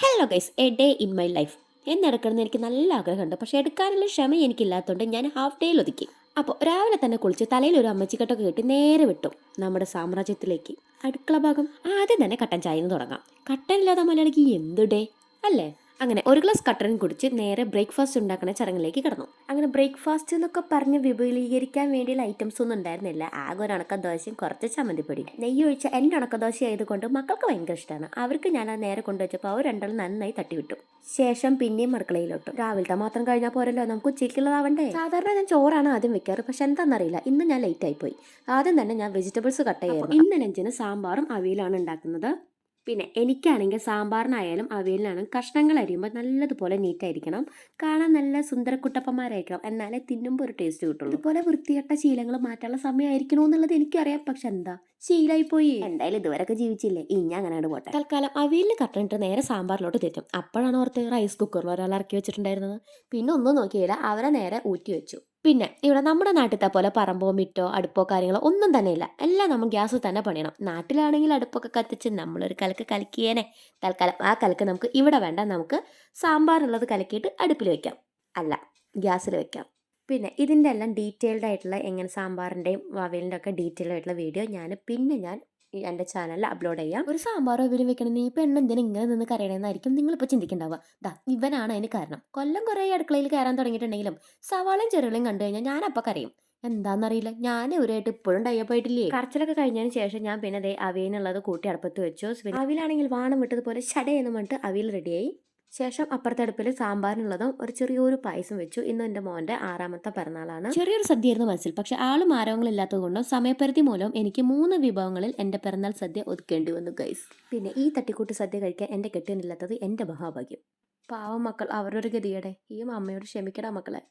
Hello guys, a day in my life എന്നെടുക്കണമെന്ന് എനിക്ക് നല്ല ആഗ്രഹമുണ്ട്. പക്ഷേ എടുക്കാനുള്ള ക്ഷമ എനിക്കില്ലാത്തതുകൊണ്ട് ഞാൻ ഹാഫ് ഡേയിൽ ഒതുക്കി. അപ്പോൾ രാവിലെ തന്നെ കുളിച്ച് തലയിൽ ഒരു അമ്മച്ചിക്കെട്ടൊക്കെ കെട്ടി നേരെ വിട്ടു നമ്മുടെ സാമ്രാജ്യത്തിലേക്ക്. അടുക്കള ഭാഗം ആദ്യം തന്നെ കട്ടൻ ചായന്ന് തുടങ്ങാം. കട്ടൻ ഇല്ലാതെ മലയാളിക്ക് എന്ത് ഡേ അല്ലേ? അങ്ങനെ ഒരു ഗ്ലാസ് കട്ടൻ കുടിച്ച് നേരെ ബ്രേക്ക്ഫാസ്റ്റ് ഉണ്ടാക്കുന്ന ചടങ്ങിലേക്ക് കടന്നു. അങ്ങനെ ബ്രേക്ക്ഫാസ്റ്റ് എന്നൊക്കെ പറഞ്ഞ് വിപുലീകരിക്കാൻ വേണ്ടിയുള്ള ഐറ്റംസ് ഒന്നും ഉണ്ടായിരുന്നില്ല. ആകെ ഒരു ഉണക്കദോശയും കുറച്ച് ചമ്മന്തിപ്പൊടി. നെയ്യ് ഒഴിച്ച എൻ്റെ ഉണക്കദോശ ആയതുകൊണ്ട് മക്കൾക്ക് ഭയങ്കര ഇഷ്ടമാണ്. അവർക്ക് ഞാൻ അത് നേരെ കൊണ്ടുവച്ചപ്പോൾ അവർ രണ്ടാളും നന്നായി തട്ടിവിട്ടു. ശേഷം പിന്നെയും അടുക്കളയിലോട്ടു. രാവിലത്തെ മാത്രം കഴിഞ്ഞാൽ പോരല്ലോ, നമുക്ക് ഉച്ചയ്ക്കുള്ളതാവണ്ടേ. സാധാരണ ഞാൻ ചോറാണ് ആദ്യം വെക്കാറ്, പക്ഷെ എന്താണെന്നറിയില്ല, ഇന്ന് ഞാൻ ലേറ്റ് ആയി പോയി. ആദ്യം തന്നെ ഞാൻ വെജിറ്റബിൾസ് കട്ട് ചെയ്യാറുണ്ട്. ഇന്ന് ലഞ്ചിന് സാമ്പാറും അവിയലാണ് ഉണ്ടാക്കുന്നത്. പിന്നെ എനിക്കാണെങ്കിൽ സാമ്പാറിനായാലും അവിയലിനാണ് കഷ്ണങ്ങൾ അരിയുമ്പോൾ നല്ലതുപോലെ നീറ്റായിരിക്കണം. കാണാൻ നല്ല സുന്ദരക്കുട്ടപ്പന്മാരായിരിക്കണം, എന്നാലേ തിന്നുമ്പോൾ ഒരു ടേസ്റ്റ് കിട്ടുള്ളൂ. ഇതുപോലെ വൃത്തികെട്ട ശീലങ്ങൾ മാറ്റാനുള്ള സമയമായിരിക്കണോ എന്നുള്ളത് എനിക്കറിയാം. പക്ഷെ എന്താ, ശീലായി പോയി. എന്തായാലും ഇതുവരെയൊക്കെ ജീവിച്ചില്ലേ, ഇനി അങ്ങനെ പോട്ടെ. തൽക്കാലം അവിയലിന് കട്ടനിട്ട് നേരെ സാമ്പാറിലോട്ട് തെറ്റും. അപ്പോഴാണ് ഓർത്ത് റൈസ് കുക്കറിൽ ഒരാൾ ഇറക്കി വെച്ചിട്ടുണ്ടായിരുന്നത്. പിന്നെ ഒന്നും നോക്കിയില്ല, അവരെ നേരെ ഊറ്റി വെച്ചു. പിന്നെ ഇവിടെ നമ്മുടെ നാട്ടിലത്തെ പോലെ പറമ്പോ മിറ്റോ അടുപ്പോ കാര്യങ്ങളോ ഒന്നും തന്നെ ഇല്ല. എല്ലാം നമ്മൾ ഗ്യാസ് തന്നെ പണിയണം. നാട്ടിലാണെങ്കിൽ അടുപ്പൊക്കെ കത്തിച്ച് നമ്മളൊരു കലക്ക് കലക്കിയേനെ. തൽക്കാലം ആ കലക്ക് നമുക്ക് ഇവിടെ വേണ്ട, നമുക്ക് സാമ്പാറുള്ളത് കലക്കിയിട്ട് അടുപ്പിൽ വെക്കാം, അല്ല ഗ്യാസിൽ വെക്കാം. പിന്നെ ഇതിൻ്റെ എല്ലാം ഡീറ്റെയിൽഡ് ആയിട്ടുള്ള എങ്ങനെ സാമ്പാറിൻ്റെയും അവിയലിൻ്റെ ഒക്കെ ഡീറ്റെയിൽഡ് ആയിട്ടുള്ള വീഡിയോ ഞാൻ എൻ്റെ ചാനലിൽ അപ്ലോഡ് ചെയ്യാം. ഒരു സാമ്പാറോ അവിയലും വെക്കണം, നീ ഇപ്പം എന്തിനാ ഇങ്ങനെ നിന്ന് കരയണമെന്നായിരിക്കും നിങ്ങളിപ്പോൾ ചിന്തിക്കേണ്ടാവുക. ദാ ഇവനാണ് അതിന് കാരണം. കൊല്ലം കുറേ അടുക്കളയിൽ കയറാൻ തുടങ്ങിയിട്ടുണ്ടെങ്കിലും സവാളയും ചെറുള്ളിയും കണ്ടു കഴിഞ്ഞാൽ ഞാൻ അപ്പം കരയും. എന്താണെന്നറിയില്ല, ഞാൻ ഇവരായിട്ട് ഇപ്പോഴും ടൈപ്പായിട്ടില്ലേ. കറച്ചിലൊക്കെ കഴിഞ്ഞതിന് ശേഷം ഞാൻ പിന്നെ ദേ അവിയനുള്ളത് കൂട്ടി അടുപ്പത്ത് വെച്ചു. അവിയലാണെങ്കിൽ വാണം വിട്ടതുപോലെ ഷടയെന്ന് പറഞ്ഞിട്ട് അവിയൽ റെഡിയായി. ശേഷം അപ്പുറത്തെ അടുപ്പിൽ സാമ്പാറിനുള്ളതും ഒരു ചെറിയൊരു പായസം വെച്ചു. ഇന്ന് എൻ്റെ മോൻ്റെ 6ാമത്തെ പിറന്നാളാണ്. ചെറിയൊരു സദ്യയായിരുന്നു മനസ്സിൽ, പക്ഷെ ആളും ആരവങ്ങളില്ലാത്തത് കൊണ്ടും സമയപരിധി മൂലം എനിക്ക് 3 വിഭവങ്ങളിൽ എൻ്റെ പിറന്നാൾ സദ്യ ഒതുക്കേണ്ടി വന്നു ഗൈസ്. പിന്നെ ഈ തട്ടിക്കൂട്ട് സദ്യ കഴിക്കാൻ എൻ്റെ കെട്ടിനില്ലാത്തത് എൻ്റെ മഹാഭാഗ്യം. പാവം മക്കൾ, അവരൊരു ഗതിയുടെ ഈ അമ്മയോട് ക്ഷമിക്കടാ മക്കളെ.